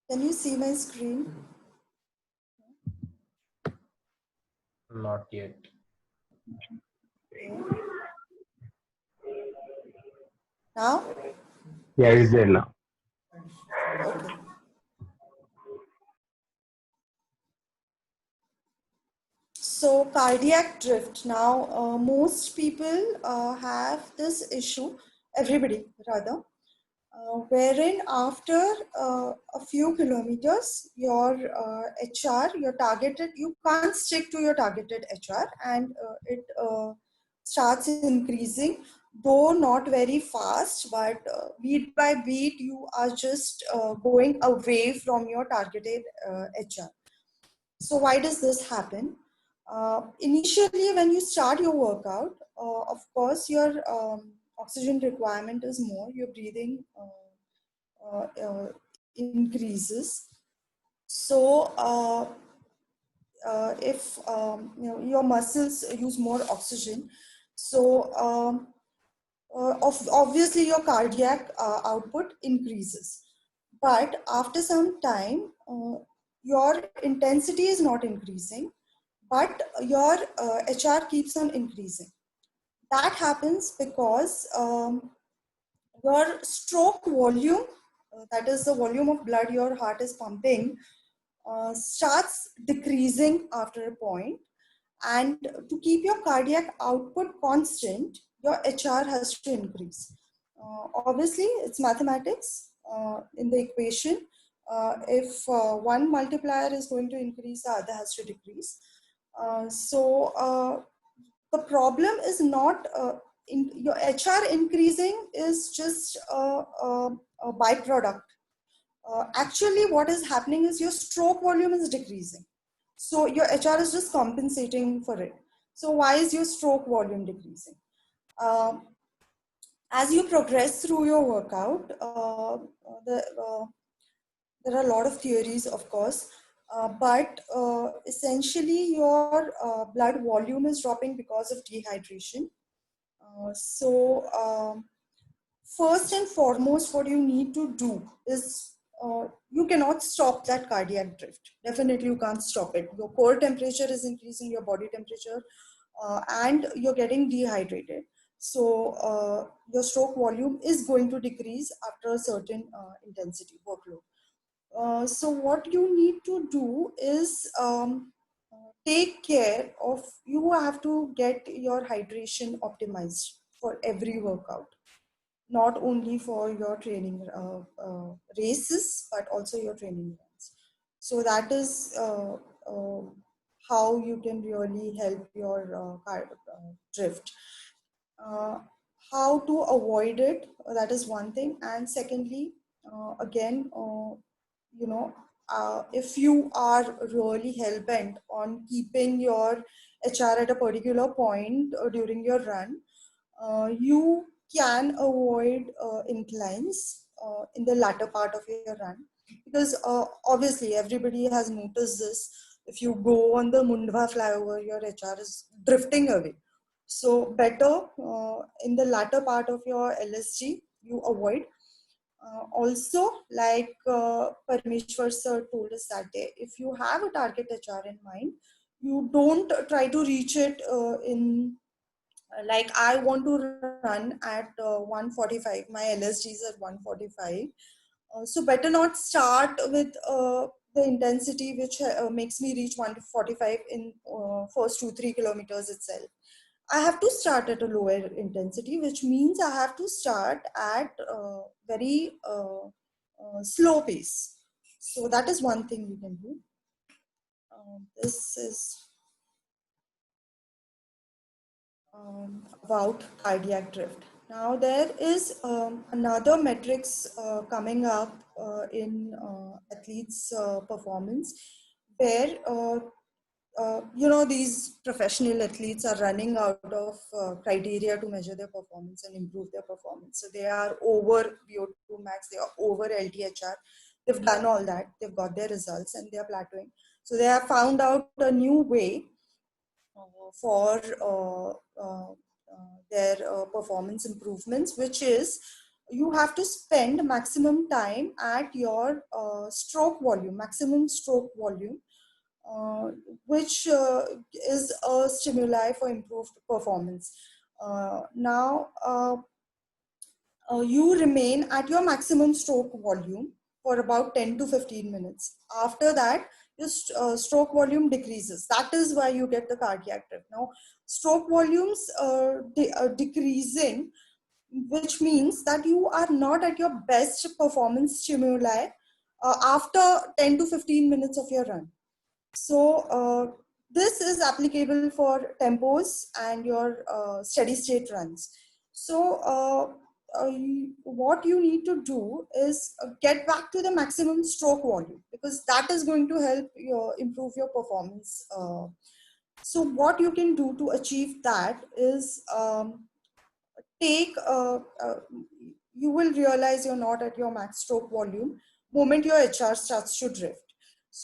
Can you see my screen? Not yet. Okay. Now? Yeah, it's there now. Okay. So cardiac drift. Now, most people have this issue, everybody rather, wherein after a few kilometers, your HR, your targeted, you can't stick to your targeted HR, and it starts increasing, though not very fast, but beat by beat, you are just going away from your targeted HR. So why does this happen? Initially, when you start your workout, of course, your oxygen requirement is more, your breathing increases. So if your muscles use more oxygen, so obviously your cardiac output increases. But after some time, your intensity is not increasing, but your HR keeps on increasing. That happens because your stroke volume, that is the volume of blood your heart is pumping, starts decreasing after a point. And to keep your cardiac output constant, your HR has to increase. Obviously, it's mathematics in the equation. If one multiplier is going to increase, the other has to decrease. So the problem is not your HR increasing is just a byproduct. Actually, what is happening is your stroke volume is decreasing. So your HR is just compensating for it. So why is your stroke volume decreasing? As you progress through your workout, there are a lot of theories, of course, but essentially your blood volume is dropping because of dehydration. So first and foremost, what you need to do is you cannot stop that cardiac drift. Definitely you can't stop it. Your core temperature is increasing, your body temperature, and you're getting dehydrated. So your stroke volume is going to decrease after a certain intensity workload. So what you need to do is take care of, you have to get your hydration optimized for every workout, not only for your training races, but also your training runs. So that is how you can really help your drift. Uh, how to avoid it, that is one thing. And secondly, again, if you are really hell-bent on keeping your HR at a particular point during your run, you can avoid inclines in the latter part of your run, because obviously everybody has noticed this. If you go on the Mundwa flyover, your HR is drifting away. So better in the latter part of your LSG, you avoid. Also, like Parmeshwar sir told us that day, if you have a target HR in mind, you don't try to reach it in, like I want to run at 145, my LSG is at 145. So better not start with the intensity which makes me reach 145 in first 2-3 kilometers itself. I have to start at a lower intensity, which means I have to start at very slow pace. So that is one thing you can do. This is about cardiac drift. Now there is another metrics coming up in athletes' performance, where these professional athletes are running out of criteria to measure their performance and improve their performance. So they are over VO2 max, they are over LTHR. They've done all that, they've got their results, and they are plateauing. So they have found out a new way for their performance improvements, which is you have to spend maximum time at your stroke volume, maximum stroke volume, uh, which is a stimuli for improved performance. Now, you remain at your maximum stroke volume for about 10 to 15 minutes. After that, your stroke volume decreases. That is why you get the cardiac drift. Now, stroke volumes decreasing, which means that you are not at your best performance stimuli after 10 to 15 minutes of your run. So this is applicable for tempos and your steady state runs. So what you need to do is get back to the maximum stroke volume, because that is going to help improve your performance. So what you can do to achieve that is you will realize you're not at your max stroke volume moment your HR starts to drift.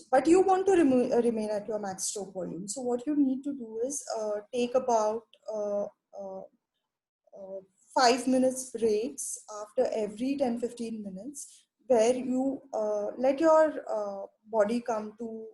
But you want to remain at your max stroke volume. So what you need to do is take about uh, uh, 5 minutes breaks after every 10-15 minutes, where you let your body come to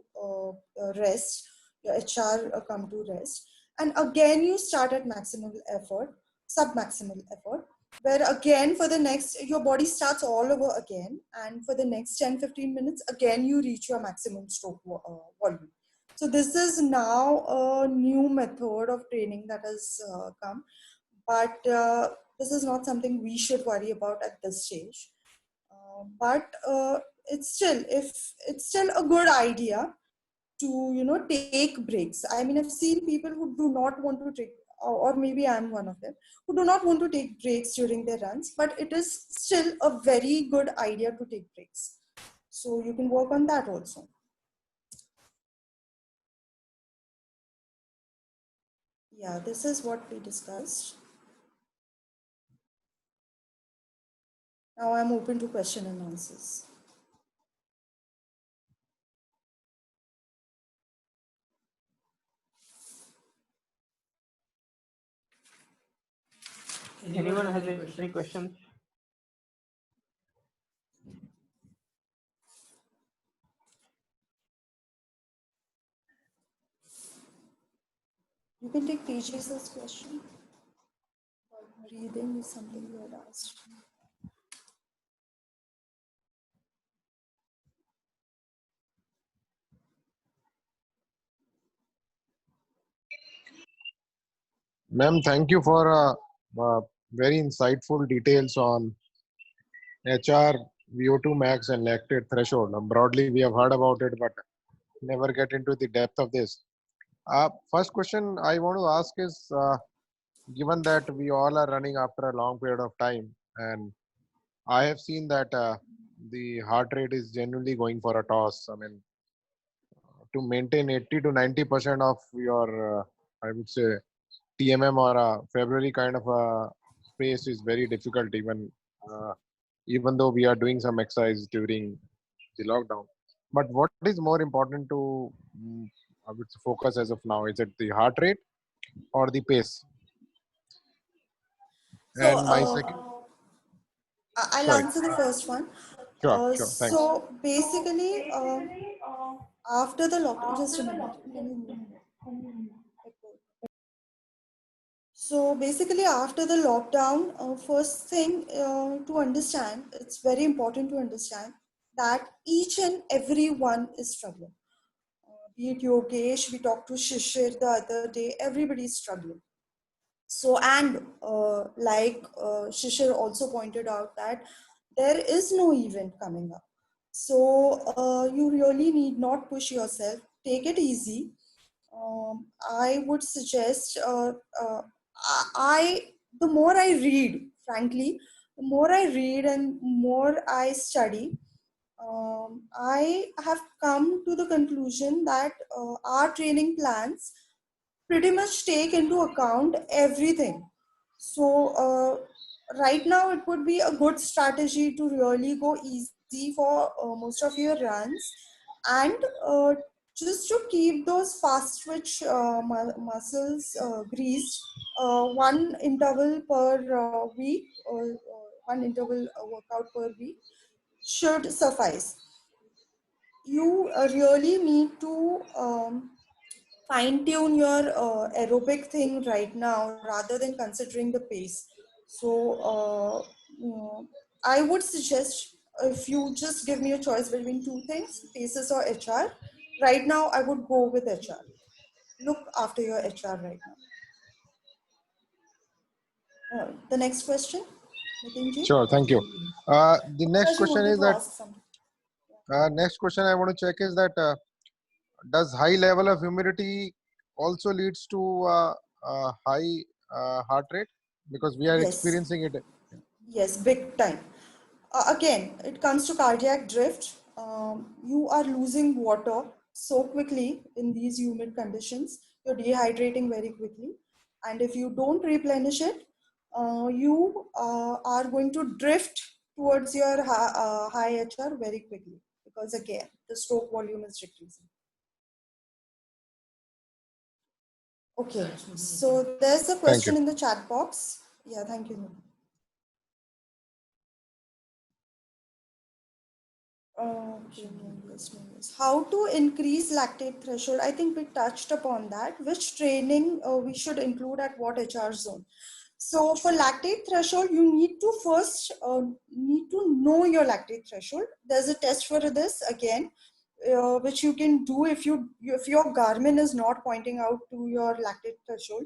rest, your HR come to rest, and again you start at maximal effort, sub-maximal effort, where again for the next, your body starts all over again, and for the next 10-15 minutes again you reach your maximum stroke volume. So this is now a new method of training that has come, but this is not something we should worry about at this stage. But it's still a good idea to take breaks. I mean, I've seen people who do not want to take, or maybe I'm one of them, who do not want to take breaks during their runs, but it is still a very good idea to take breaks. So you can work on that also. Yeah, this is what we discussed. Now I'm open to question and answers. Anyone has any questions? You can take Tejas' question. Breathing is something you had asked. Ma'am, thank you for very insightful details on HR, VO2 max, and lactate threshold. Broadly, we have heard about it, but never get into the depth of this. First question I want to ask is, given that we all are running after a long period of time, and I have seen that the heart rate is genuinely going for a toss. I mean, to maintain 80 to 90% of your, I would say, TMM or a February kind of a pace is very difficult, uh, even though we are doing some exercise during the lockdown. But what is more important to, I would say, focus as of now? Is it the heart rate or the pace? So And my second, I'll sorry, answer the first one. sure, thanks. So basically, after the lockdown, just a minute. Can you move? So basically, after the lockdown, first thing to understand, it's very important to understand that each and every one is struggling. Be it Yogesh, we talked to Shishir the other day, everybody is struggling. So, and Shishir also pointed out that there is no event coming up. So you really need not push yourself. Take it easy. I would suggest I the more I read, frankly, the more I read and more I study, I have come to the conclusion that our training plans pretty much take into account everything. So right now it would be a good strategy to really go easy for most of your runs, and just to keep those fast twitch muscles greased, one interval per week, one interval workout per week should suffice. You really need to fine tune your aerobic thing right now rather than considering the pace. So I would suggest, if you just give me a choice between two things, paces or HR, right now I would go with HR. Look after your HR right now. The next question, Nitinji? Sure, thank you. The next Prakash, you question wanted is to that ask something. next question I want to check is that does high level of humidity also leads to high heart rate, because we are Yes, experiencing it. yes, big time. Again, it comes to cardiac drift. You are losing water so quickly in these humid conditions. You're dehydrating very quickly. And if you don't replenish it, you are going to drift towards your high HR very quickly, because again, the stroke volume is decreasing. Okay, so there's a Thank you. question in the chat box. Yeah, thank you. Okay, yes. How to increase lactate threshold? I think we touched upon that. Which training we should include at what HR zone? So for lactate threshold, you need to first need to know your lactate threshold. There's a test for this again, which you can do if your Garmin is not pointing out to your lactate threshold.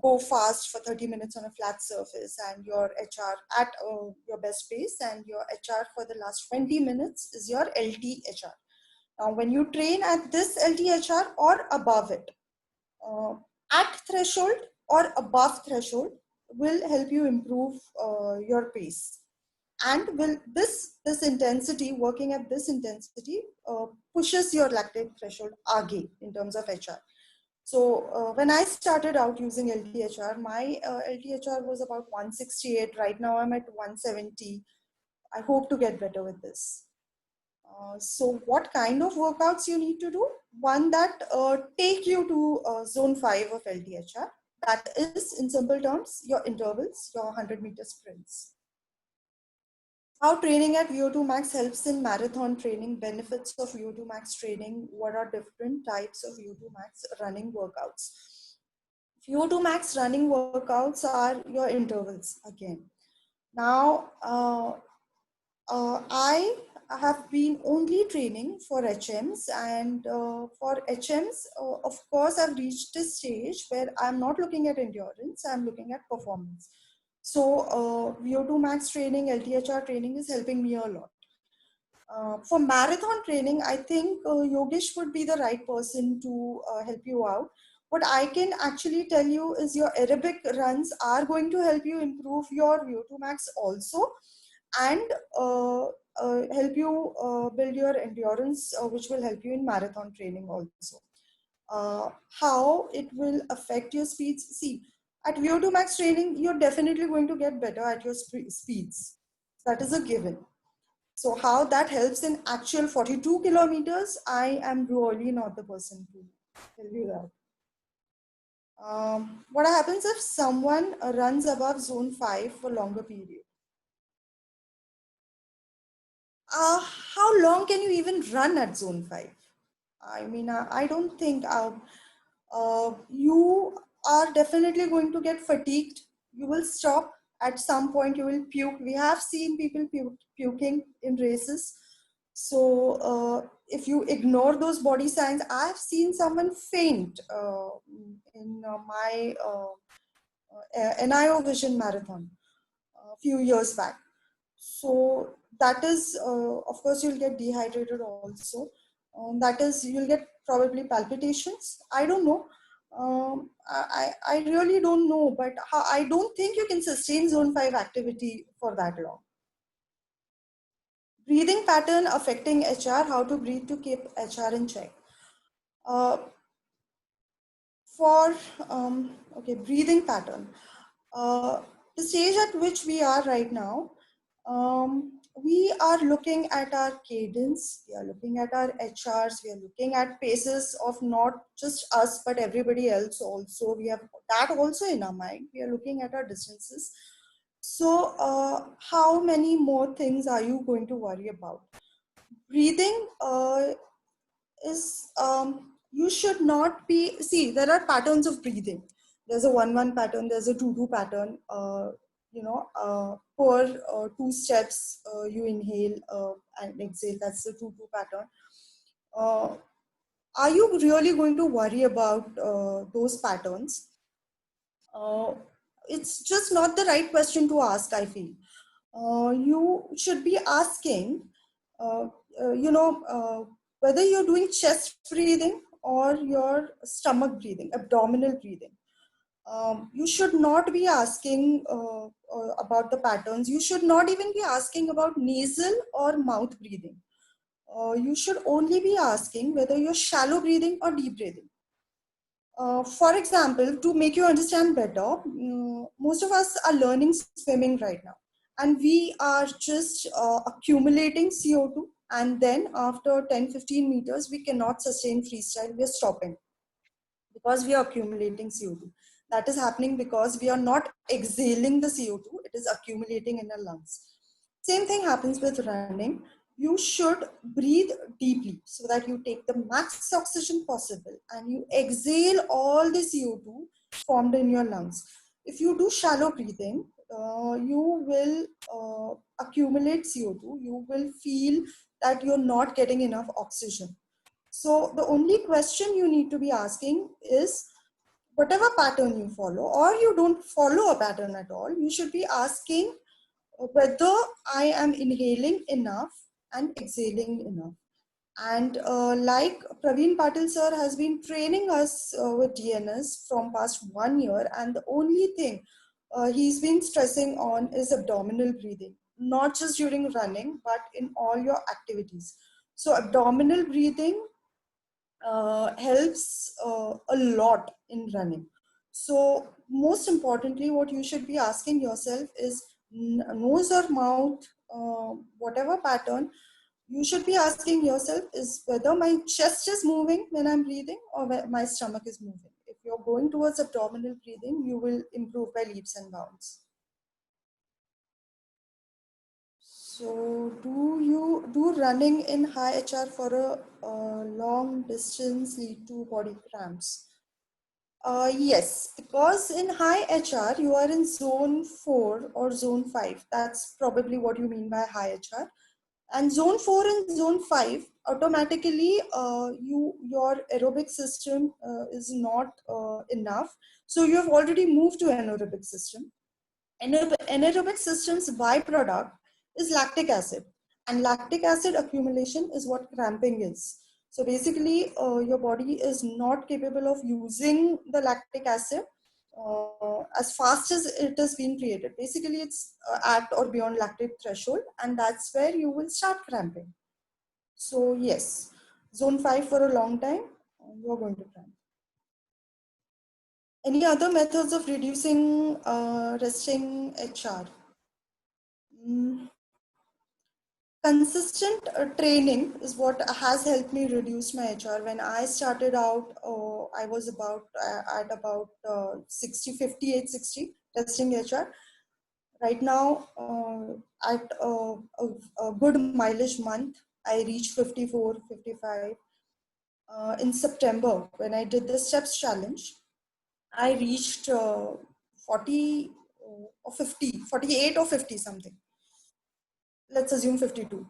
Go fast for 30 minutes on a flat surface, and your HR at your best pace, and your HR for the last 20 minutes is your LTHR. Now, when you train at this LTHR or above it, at threshold or above threshold will help you improve your pace. And will this intensity, working at this intensity, pushes your lactate threshold again in terms of HR. So when I started out using LTHR, my LTHR was about 168. Right now I'm at 170. I hope to get better with this. So what kind of workouts you need to do? One that take you to zone 5 of LTHR. That is, in simple terms, your intervals, your 100-meter sprints. How training at VO2 max helps in marathon training, benefits of VO2 max training, what are different types of VO2 max running workouts. VO2 max running workouts are your intervals again. Now, I have been only training for HMs, and for HMs, of course, I've reached a stage where I'm not looking at endurance, I'm looking at performance. So VO2 max training, LTHR training is helping me a lot. For marathon training, I think Yogesh would be the right person to help you out. What I can actually tell you is your aerobic runs are going to help you improve your VO2 max also, and help you build your endurance, which will help you in marathon training also. How it will affect your speeds? See, at VO2 max training, you're definitely going to get better at your speeds. That is a given. So how that helps in actual 42 kilometers, I am really not the person to tell you that. What happens if someone runs above zone 5 for longer period? How long can you even run at zone 5? I mean, I don't think you are definitely going to get fatigued. You will stop at some point, you will puke. We have seen people puking in races. So if you ignore those body signs, I have seen someone faint in my NIO Vision Marathon a few years back. So that is, of course, you'll get dehydrated also. That is, you'll get probably palpitations. I don't know. I really don't know, but I don't think you can sustain zone 5 activity for that long. Breathing pattern affecting HR, how to breathe to keep HR in check. Breathing pattern. The stage at which we are right now, we are looking at our cadence, we are looking at our HRs, we are looking at paces of not just us, but everybody else also. We have that also in our mind. We are looking at our distances. So, how many more things are you going to worry about? Breathing is, you should not be, see, there are patterns of breathing. There's a 1-1 pattern, there's a 2-2 pattern. Per 2 steps, you inhale and exhale. That's the 2-2 pattern. Are you really going to worry about those patterns? It's just not the right question to ask, I feel. You should be asking, uh, whether you're doing chest breathing or your stomach breathing, abdominal breathing. You should not be asking about the patterns. You should not even be asking about nasal or mouth breathing. You should only be asking whether you're shallow breathing or deep breathing. For example, to make you understand better, most of us are learning swimming right now, and we are just accumulating CO2, and then after 10-15 meters, we cannot sustain freestyle, we are stopping because we are accumulating CO2. That is happening because we are not exhaling the CO2, it is accumulating in our lungs. Same thing happens with running. You should breathe deeply so that you take the max oxygen possible and you exhale all the CO2 formed in your lungs. If you do shallow breathing, you will accumulate CO2. You will feel that you're not getting enough oxygen. So the only question you need to be asking is, whatever pattern you follow, or you don't follow a pattern at all, you should be asking whether I am inhaling enough and exhaling enough. And like Praveen Patil sir has been training us with DNS from past 1 year, and the only thing he's been stressing on is abdominal breathing, not just during running, but in all your activities. So abdominal breathing helps a lot in running. So most importantly, what you should be asking yourself is nose or mouth, whatever pattern, you should be asking yourself is whether my chest is moving when I'm breathing or my stomach is moving. If you're going towards abdominal breathing, you will improve by leaps and bounds. So do running in high HR for a long distance lead to body cramps? Yes, because in high HR, you are in zone 4 or zone 5. That's probably what you mean by high HR. And zone 4 and zone 5, automatically your aerobic system is not enough. So you have already moved to anaerobic system. Anaerobic system's byproduct is lactic acid, and lactic acid accumulation is what cramping is. So basically, your body is not capable of using the lactic acid as fast as it is being created. Basically, it's at or beyond lactic threshold, and that's where you will start cramping. So yes, zone 5 for a long time, you're going to cramp. Any other methods of reducing resting HR? Consistent training is what has helped me reduce my HR. When I started out, I was at about 60, 58, 60 testing HR. Right now, at a good mileage month, I reached 54, 55. In September, when I did the STEPS challenge, I reached 40 or 50, 48 or 50 something. Let's assume 52.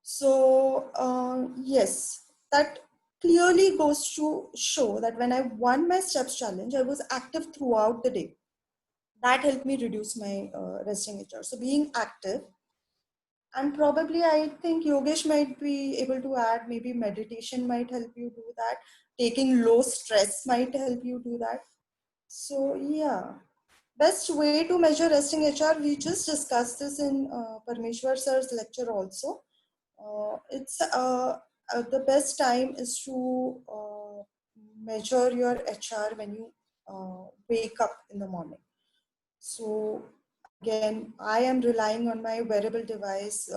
So yes, that clearly goes to show that when I won my STEPS challenge, I was active throughout the day. That helped me reduce my resting HR. So being active, and probably I think Yogesh might be able to add, maybe meditation might help you do that. Taking low stress might help you do that. So yeah, best way to measure resting HR, we just discussed this in Parmeshwar sir's lecture also. It's the best time is to measure your HR when you wake up in the morning. So again, I am relying on my wearable device,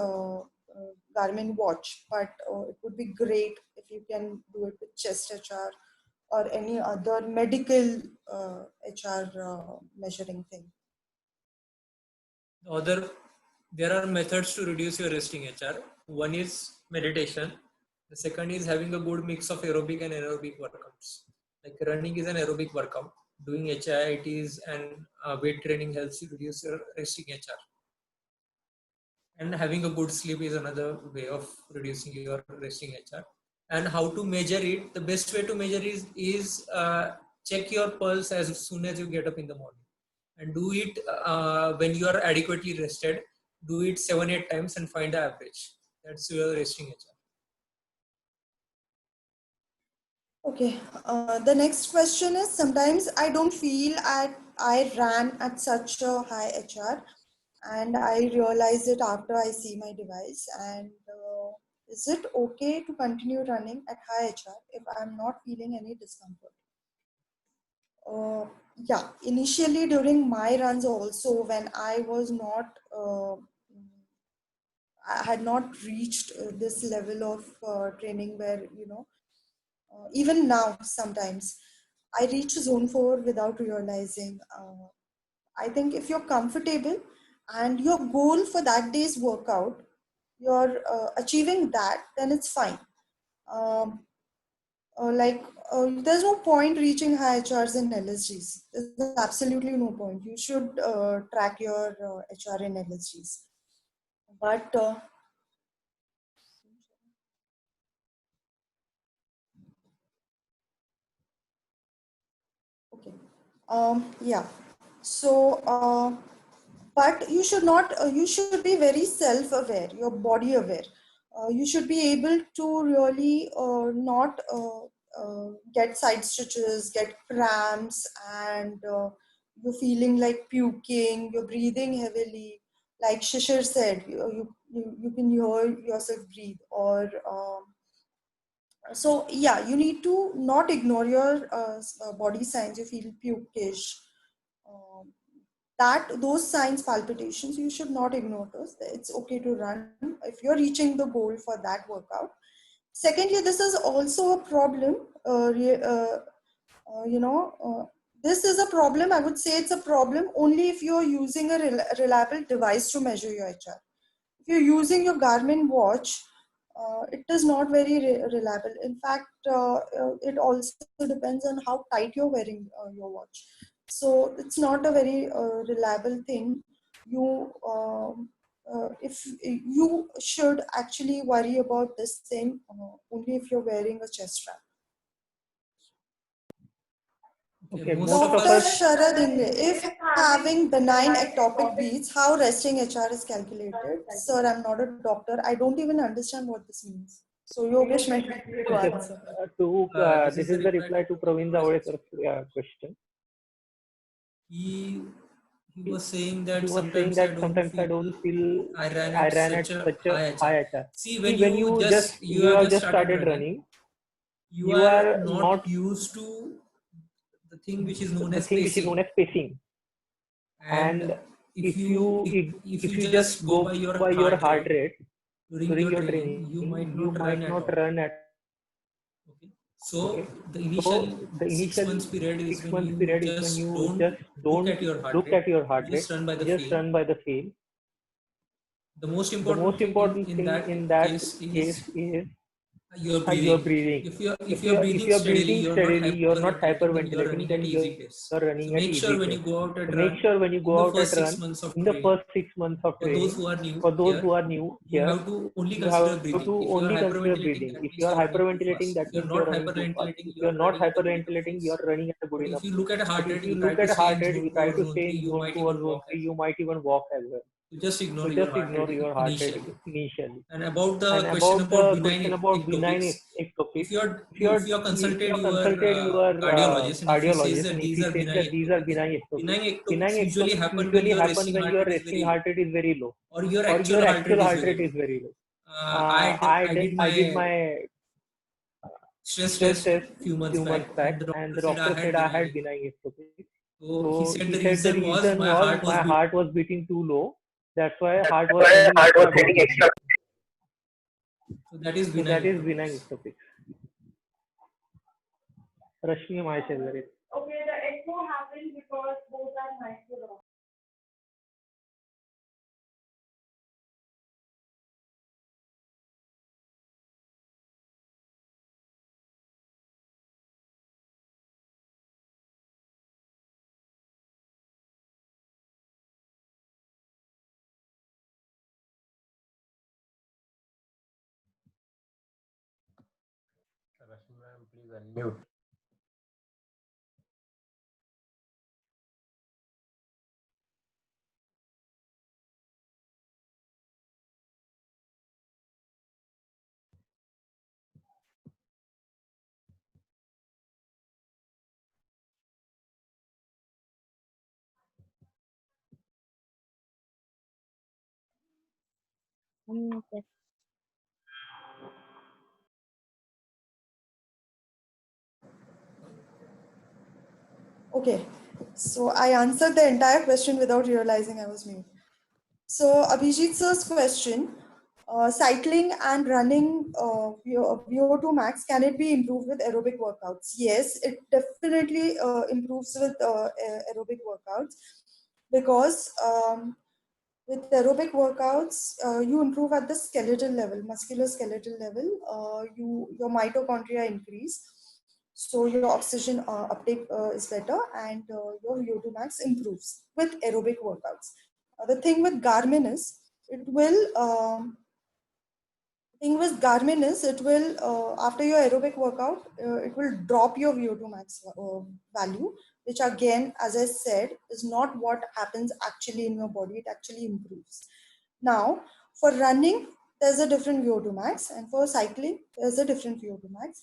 Garmin watch, but it would be great if you can do it with chest HR or any other medical HR measuring thing. other, there are methods to reduce your resting HR. One is meditation. The second is having a good mix of aerobic and anaerobic workouts. Like running is an aerobic workout. Doing HIITs and weight training helps you reduce your resting HR. And having a good sleep is another way of reducing your resting HR. And how to measure it? The best way to measure is check your pulse as soon as you get up in the morning, and do it when you are adequately rested. Do it 7-8 times and find the average. That's your resting HR. Okay, the next question is, sometimes I don't feel I ran at such a high HR, and I realize it after I see my device. And is it okay to continue running at high HR if I'm not feeling any discomfort? Yeah, initially during my runs also, when I was not, I had not reached this level of training where, even now sometimes I reach zone 4 without realizing. I think if you're comfortable and your goal for that day's workout, you're achieving that, then it's fine. There's no point reaching high HRs in LSGs. There's absolutely no point. You should track your HR in LSGs. But okay, yeah. So, but you should not. You should be very self-aware. You're body aware. You should be able to really not get side stitches, get cramps, and you're feeling like puking. You're breathing heavily. Like Shishir said, you can hear yourself breathe. Or so yeah, you need to not ignore your body signs. You feel pukish. Um, that those signs, palpitations, you should not ignore those. It's okay to run if you're reaching the goal for that workout. Secondly, this is also a problem. You know, this is a problem. I would say it's a problem only if you're using a reliable device to measure your HR. If you're using your Garmin watch, it is not very reliable. In fact, it also depends on how tight you're wearing your watch. So it's not a very reliable thing. If you should actually worry about this thing only if you're wearing a chest strap. Okay, Most most of of Dr. us, us, Sharad Ingle, if having benign ectopic beats, how resting HR is calculated? Sir, I'm not a doctor. I don't even understand what this means. So Yogesh might be able to okay, answer. this is the reply to Praveen Zawadekar's question. he was saying He that was saying sometimes I that don't sometimes I feel don't feel I ran I at ran at such a such a high high HR. HR. See, See, when you you have have just just started started running, running, you you are are not not used to the thing which is known the as thing which is known pacing. as pacing. And And if if you you if if you you just just go go by your by your heart heart rate rate during during your your training, you training, might you not run might at not all. run at. Okay. So Okay, the initial so the 6 initial months period is six when months you period is when just you don't just look don't at your heart look rate. at your heart You rate, just run by the just feel. run by the feel. The most The important most thing important in thing that in that case case is is your your breathing. breathing. If you're If breathing you're steadily, breathing you're not steadily, you're not hyperventilating, then you're hyperventilating, running at then easy pace. you're So running at make easy sure when pace. you go out So and make run sure when you in go the out first at six run months of in the training, first 6 months of for those training, who are new for those here, who are new you here, have to only you have consider breathing. to If you are only consider hyperventilating, breathing. that If means you are you're running too hyperventilating, fast. that If you're means you're not running too fast. hyperventilating, If you you're are not running at a good enough hyperventilating, you're pace. running at a good But if enough you pace. look at But heart if rate, you you try look to at stay heart in rate, zone you 2 try or to zone stay 3, in you zone might 2 or even zone walk 3, as you well. might even walk as well. So just So ignore your just heart ignore rate your heart rate initially. initially. And about And the question about about the benign question about benign ectopics, ectopics, if you are if consulted you your consulted your cardiologist, and if he says cardiologist that and if these he are says that these are benign benign ectopics ectopics usually happen when usually your happen resting when heart your rate is resting very low heart rate is very low or your or actual your heart rate actual is heart very rate low. is very low. I did I did my my stress stress test test few months few back, months and back, the and doctor the said I doctor had said I benign had ectopics. benign ectopics. So he So said he the said the reason was reason my was heart was my beating. heart was beating too low. That's why heart was sending extra beat. So that is So benign that is ectopics. benign ectopics. Rashmi my शेजारी. Okay, the echo happens because both are micro. Please unmute. Okay. Okay, so I answered the entire question without realizing I was mute. So Abhijit sir's question, cycling and running VO2 max, can it be improved with aerobic workouts? Yes, it definitely improves with aerobic workouts, because with aerobic workouts, you improve at the skeletal level, musculoskeletal level. Your mitochondria increase, so your oxygen uptake is better, and your VO2 max improves with aerobic workouts. The thing with Garmin is it will after your aerobic workout, it will drop your VO2 max value, which again, as I said, is not what happens actually in your body. It actually improves. Now, for running, there's a different VO2 max, and for cycling, there's a different VO2 max.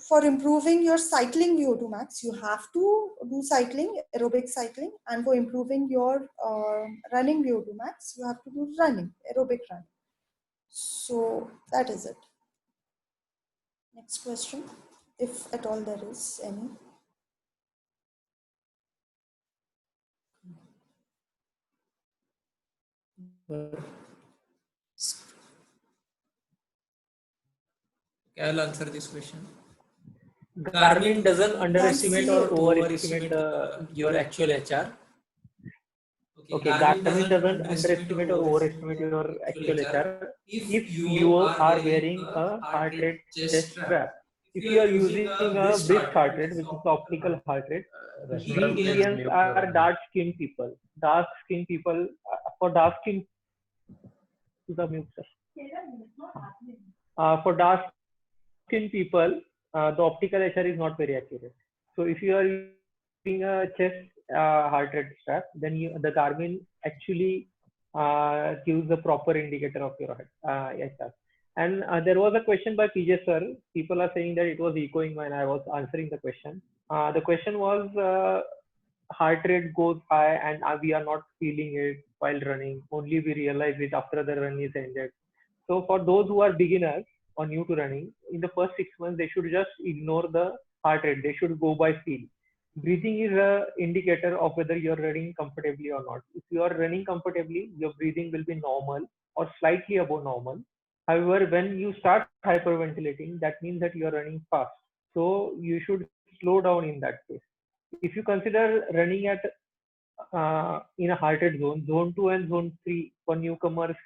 For improving your cycling VO2 max, you have to do cycling, aerobic cycling, and for improving your running VO2 max, you have to do running, aerobic running. So that is it. Next question, if at all there is any. I'll answer this question. Garmin doesn't underestimate or overestimate your actual HR. Okay, Garmin doesn't underestimate or overestimate your actual HR if you are wearing a heart rate chest strap. If you are using a brisk heart rate, which is optical heart rate, we Rashmi, please Indians mute are your audio. dark-skinned people. Dark-skinned people, for dark-skinned, for dark-skinned people, the optical HR is not very accurate. So if you are using a chest heart rate strap, then the Garmin actually gives the proper indicator of your HR. And there was a question by PJ sir. People are saying that it was echoing when I was answering the question. The question was heart rate goes high and we are not feeling it while running. Only we realize it after the run is ended. So for those who are beginners or new to running, in the first 6 months, they should just ignore the heart rate. They should go by feel. Breathing is a indicator of whether you're running comfortably or not. If you are running comfortably, your breathing will be normal or slightly above normal. However, when you start hyperventilating, that means that you're running fast. So you should slow down in that case. If you consider running at in a heart rate zone, zone 2 and zone 3 for newcomers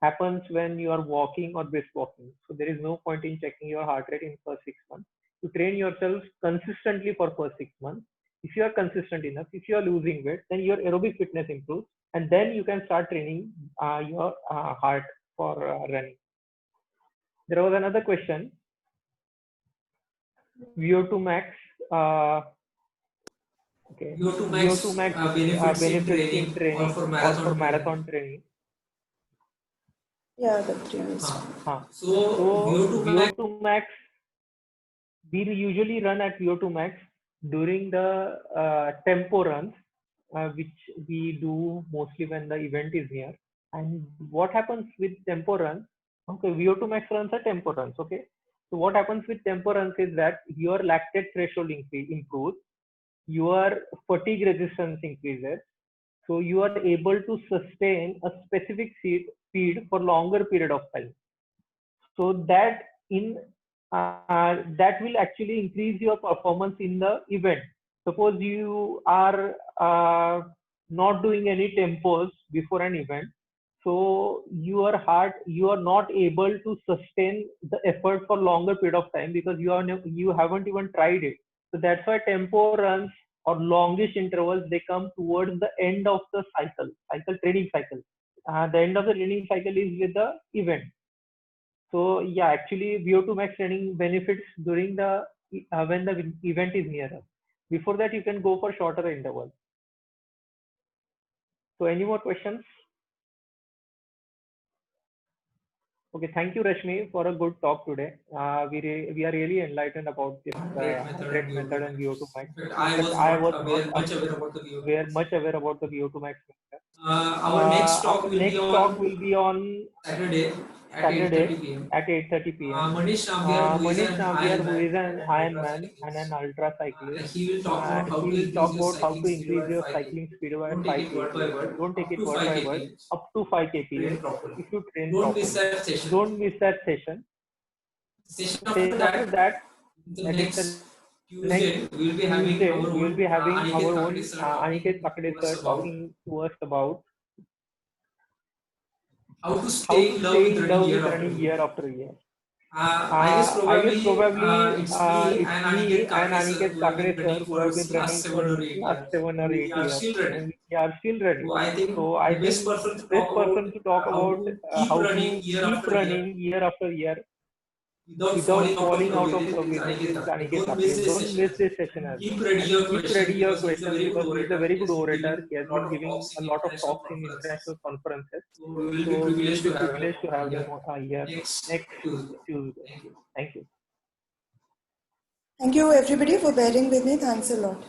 happens when you are walking or brisk walking. So there is no point in checking your heart rate in first 6 months. To train yourself consistently for first 6 months. If you are consistent enough, if you are losing weight, then your aerobic fitness improves, and then you can start training your heart for running. There was another question. VO2 max. Okay. VO2 max benefits in training or for marathon training. Yeah, the previous one. So VO2 max, we usually run at VO2 max during the tempo runs, which we do mostly when the event is near. And what happens with tempo runs? Okay, VO2 max runs are tempo runs. Okay, so what happens with tempo runs is that your lactate threshold improves, your fatigue resistance increases, so you are able to sustain a specific speed for longer period of time. So that that will actually increase your performance in the event. Suppose you are not doing any tempos before an event, so you are not able to sustain the effort for longer period of time because you haven't even tried it. So that's why tempo runs or longish intervals, they come towards the end of the training cycle. The end of the training cycle is with the event. So yeah, actually VO2 max training benefits during the when the event is nearer. Before that, you can go for shorter intervals. So any more questions? Okay, thank you, Rashmi, for a good talk today. We are really enlightened about this heart rate method and VO2 max. But In fact, I was not much aware about the VO2 much aware about the VO2 max method. Our next talk Our will next be talk on will be on Saturday at Saturday 8:30 p.m. at 8:30 p.m. Manish Nambiar, Manish Nambiar, who is an Ironman Ironman and an ultra cyclist, he will talk about how he to will increase talk your about how cycling to speed increase by your 5 cycling kpm. speed by Don't 5 take it word by kpm. word. Don't take Up it to word 5 by word. kpm. Up to 5 Train kpm. properly. If you train Don't properly. miss that session. Don't miss that session. Session Then after that, the that is next the Tuesday, next we will be having Tuesday, our we will own be having Aniket our Kakade own sir Aniket talking Kakade to us sir about talking to us about how to how stay to in love stay with in running love year with after running year. year after year. I guess Probably it's me it's and me Aniket and Kakade sir Aniket who have been Kakade sir running who for have been last running for 7 or 8 last years. 7 or 8 We are years, still running. and we are still running. So I think So I the best think person to best talk about person to talk how about to keep how running to year keep after year running year after year without without falling out of falling love out with of it love is with it Aniket is Kakade. Aniket Don't miss Kakade. this Don't session miss as this well. session as well. Keep ready And your keep question ready your because he's a questions very good because he is a orator. very He good has been orator. giving He has a lot been of giving talks a in lot of international talks in conferences. international conferences. So we will be So we will privileged be to have him privileged to have here him here next next Tuesday. Tuesday. Thank you. Thank you. Thank you, everybody, for bearing with me. Thanks a lot.